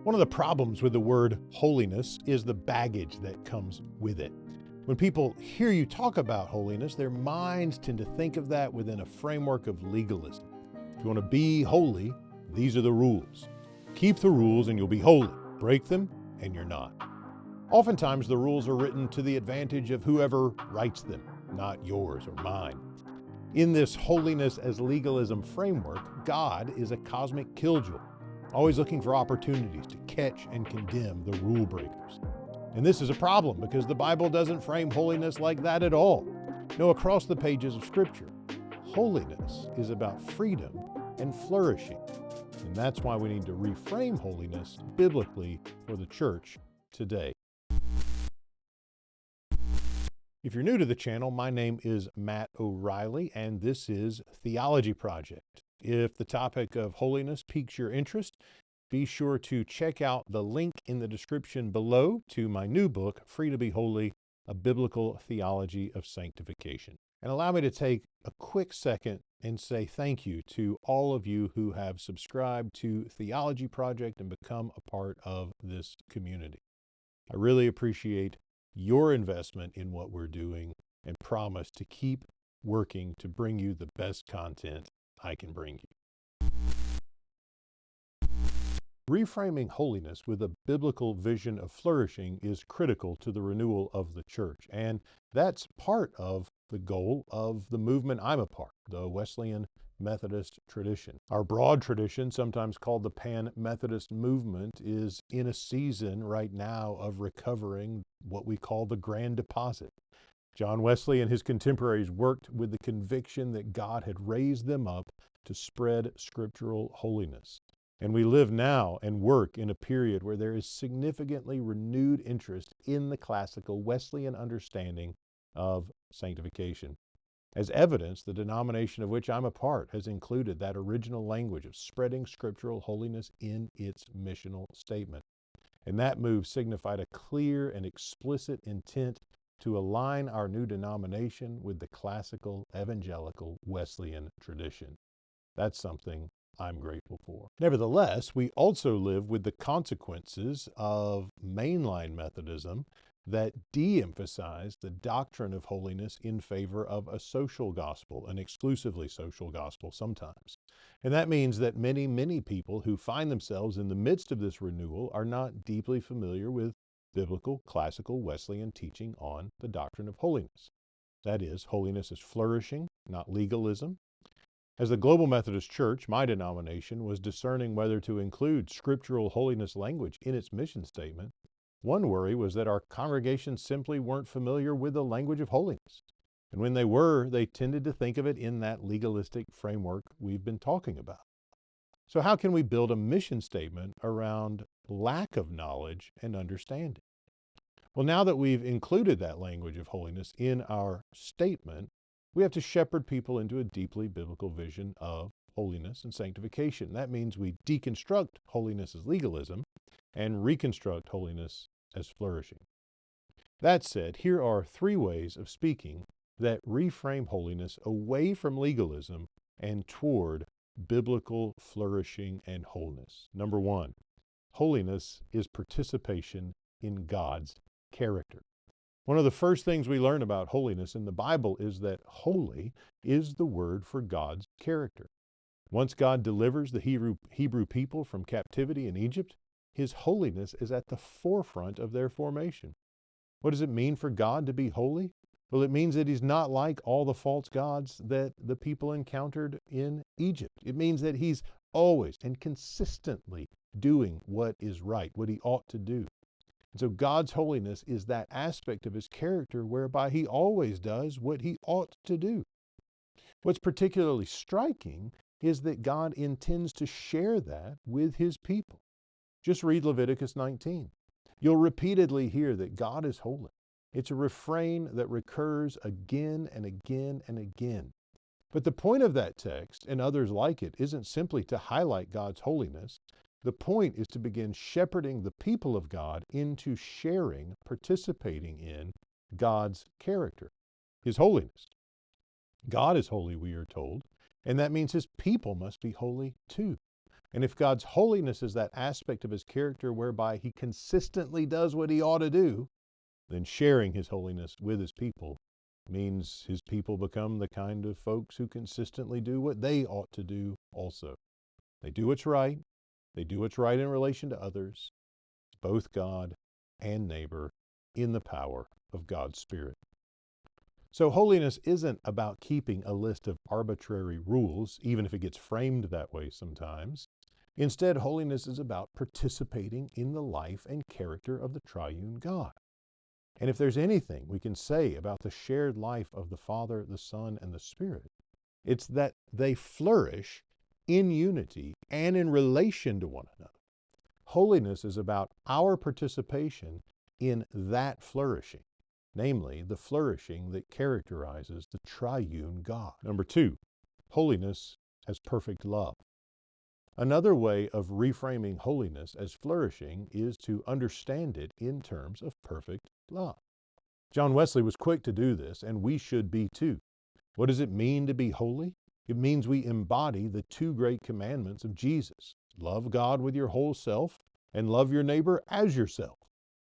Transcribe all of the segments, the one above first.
One of the problems with the word holiness is the baggage that comes with it. When people hear you talk about holiness, their minds tend to think of that within a framework of legalism. If you want to be holy, these are the rules. Keep the rules and you'll be holy. Break them and you're not. Oftentimes the rules are written to the advantage of whoever writes them, not yours or mine. In this holiness as legalism framework, God is a cosmic killjoy, always looking for opportunities to catch and condemn the rule breakers. And this is a problem because the Bible doesn't frame holiness like that at all. No, across the pages of Scripture, holiness is about freedom and flourishing. And that's why we need to reframe holiness biblically for the church today. If you're new to the channel, my name is Matt O'Reilly, and this is Theology Project. If the topic of holiness piques your interest, be sure to check out the link in the description below to my new book, Free to be Holy, A Biblical Theology of Sanctification. And allow me to take a quick second and say thank you to all of you who have subscribed to Theology Project and become a part of this community. I really appreciate your investment in what we're doing and promise to keep working to bring you the best content I can bring you. Reframing holiness with a biblical vision of flourishing is critical to the renewal of the church, and that's part of the goal of the movement I'm a part, the Wesleyan Methodist tradition. Our broad tradition, sometimes called the Pan-Methodist movement, is in a season right now of recovering what we call the Grand Deposit. John Wesley and his contemporaries worked with the conviction that God had raised them up to spread scriptural holiness. And we live now and work in a period where there is significantly renewed interest in the classical Wesleyan understanding of sanctification. As evidence, the denomination of which I'm a part has included that original language of spreading scriptural holiness in its missional statement. And that move signified a clear and explicit intent to align our new denomination with the classical evangelical Wesleyan tradition. That's something I'm grateful for. Nevertheless, we also live with the consequences of mainline Methodism that de-emphasize the doctrine of holiness in favor of a social gospel, an exclusively social gospel sometimes. And that means that many people who find themselves in the midst of this renewal are not deeply familiar with biblical, classical Wesleyan teaching on the doctrine of holiness. That is, holiness is flourishing, not legalism. As the Global Methodist Church, my denomination was discerning whether to include scriptural holiness language in its mission statement. One worry was that our congregations simply weren't familiar with the language of holiness. And when they were, they tended to think of it in that legalistic framework we've been talking about. So how can we build a mission statement around lack of knowledge and understanding? Well, now that we've included that language of holiness in our statement, we have to shepherd people into a deeply biblical vision of holiness and sanctification. That means we deconstruct holiness as legalism and reconstruct holiness as flourishing. That said, here are 3 ways of speaking that reframe holiness away from legalism and toward biblical flourishing and wholeness. Number 1, holiness is participation in God's character. One of the first things we learn about holiness in the Bible is that holy is the word for God's character. Once God delivers the Hebrew people from captivity in Egypt, His holiness is at the forefront of their formation. What does it mean for God to be holy? Well, it means that He's not like all the false gods that the people encountered in Egypt. It means that He's always and consistently doing what is right, what He ought to do. And so God's holiness is that aspect of His character whereby He always does what He ought to do. What's particularly striking is that God intends to share that with His people. Just read Leviticus 19. You'll repeatedly hear that God is holy. It's a refrain that recurs again and again and again. But the point of that text, and others like it, isn't simply to highlight God's holiness. The point is to begin shepherding the people of God into sharing, participating in God's character, His holiness. God is holy, we are told, and that means His people must be holy too. And if God's holiness is that aspect of his character whereby he consistently does what he ought to do, then sharing his holiness with his people means his people become the kind of folks who consistently do what they ought to do also. They do what's right. They do what's right in relation to others, both God and neighbor, in the power of God's Spirit. So holiness isn't about keeping a list of arbitrary rules, even if it gets framed that way sometimes. Instead, holiness is about participating in the life and character of the triune God. And if there's anything we can say about the shared life of the Father, the Son, and the Spirit, it's that they flourish in unity and in relation to one another. Holiness is about our participation in that flourishing, namely the flourishing that characterizes the triune God. Number two, holiness as perfect love. Another way of reframing holiness as flourishing is to understand it in terms of perfect love. John Wesley was quick to do this, and we should be too. What does it mean to be holy? It means we embody the two great commandments of Jesus. Love God with your whole self and love your neighbor as yourself.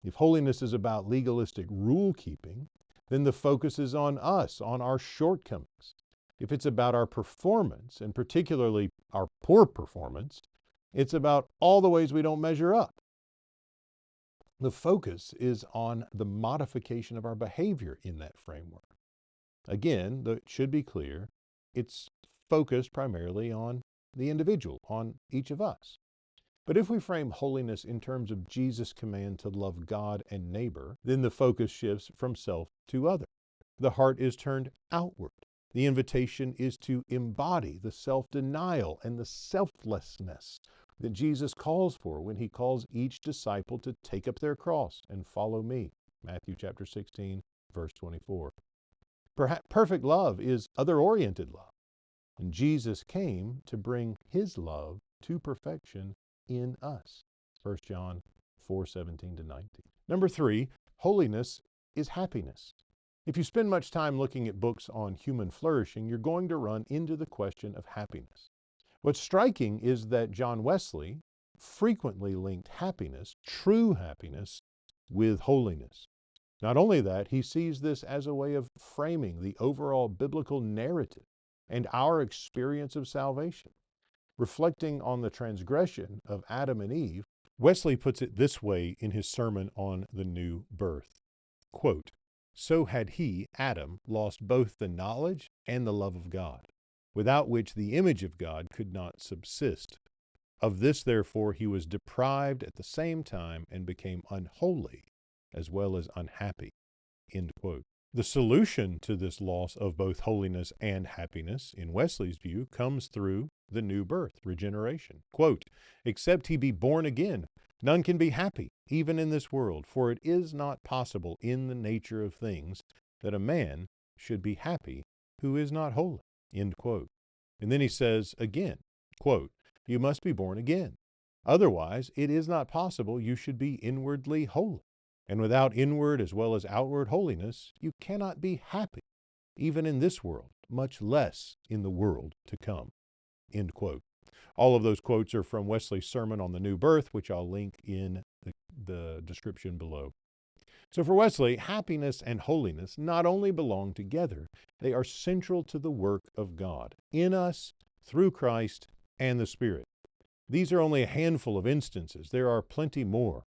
If holiness is about legalistic rule keeping, then the focus is on us, on our shortcomings. If it's about our performance, and particularly our poor performance, it's about all the ways we don't measure up. The focus is on the modification of our behavior in that framework. Again, it should be clear, it's focused primarily on the individual, on each of us. But if we frame holiness in terms of Jesus' command to love God and neighbor, then the focus shifts from self to other. The heart is turned outward. The invitation is to embody the self-denial and the selflessness that Jesus calls for when he calls each disciple to take up their cross and follow me. Matthew chapter 16, verse 24. Perfect love is other-oriented love. And Jesus came to bring his love to perfection in us. 1 John 4:17-19. Number three, holiness is happiness. If you spend much time looking at books on human flourishing, you're going to run into the question of happiness. What's striking is that John Wesley frequently linked happiness, true happiness, with holiness. Not only that, he sees this as a way of framing the overall biblical narrative and our experience of salvation. Reflecting on the transgression of Adam and Eve, Wesley puts it this way in his sermon on the new birth. Quote, "So had he, Adam, lost both the knowledge and the love of God, without which the image of God could not subsist. Of this, therefore, he was deprived at the same time and became unholy as well as unhappy." End quote. The solution to this loss of both holiness and happiness, in Wesley's view, comes through the new birth, regeneration. Quote, "Except he be born again, none can be happy, even in this world, for it is not possible in the nature of things that a man should be happy who is not holy." End quote. And then he says again, quote, "You must be born again. Otherwise, it is not possible you should be inwardly holy. And without inward as well as outward holiness, you cannot be happy, even in this world, much less in the world to come." End quote. All of those quotes are from Wesley's sermon on the new birth, which I'll link in the description below. So for Wesley, happiness and holiness not only belong together, they are central to the work of God in us, through Christ and the Spirit. These are only a handful of instances. There are plenty more.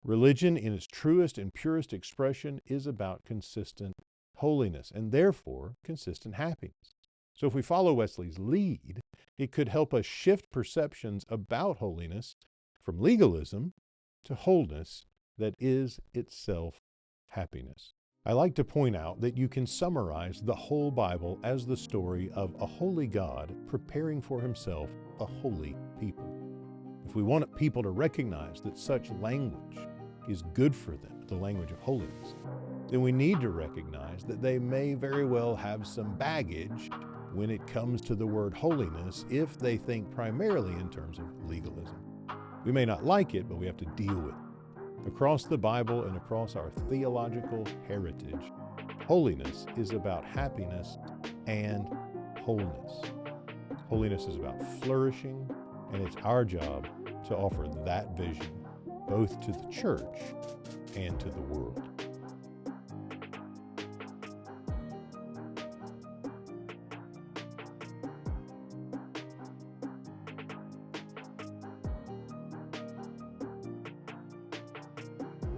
Religion, in its truest and purest expression, is about consistent holiness and therefore consistent happiness. So if we follow Wesley's lead, it could help us shift perceptions about holiness from legalism to wholeness that is itself happiness. I like to point out that you can summarize the whole Bible as the story of a holy God preparing for himself a holy people. If we want people to recognize that such language is good for them, the language of holiness, then we need to recognize that they may very well have some baggage when it comes to the word holiness if they think primarily in terms of legalism. We may not like it, but we have to deal with it. Across the Bible and across our theological heritage, holiness is about happiness and wholeness. Holiness is about flourishing, and it's our job to offer that vision both to the church and to the world.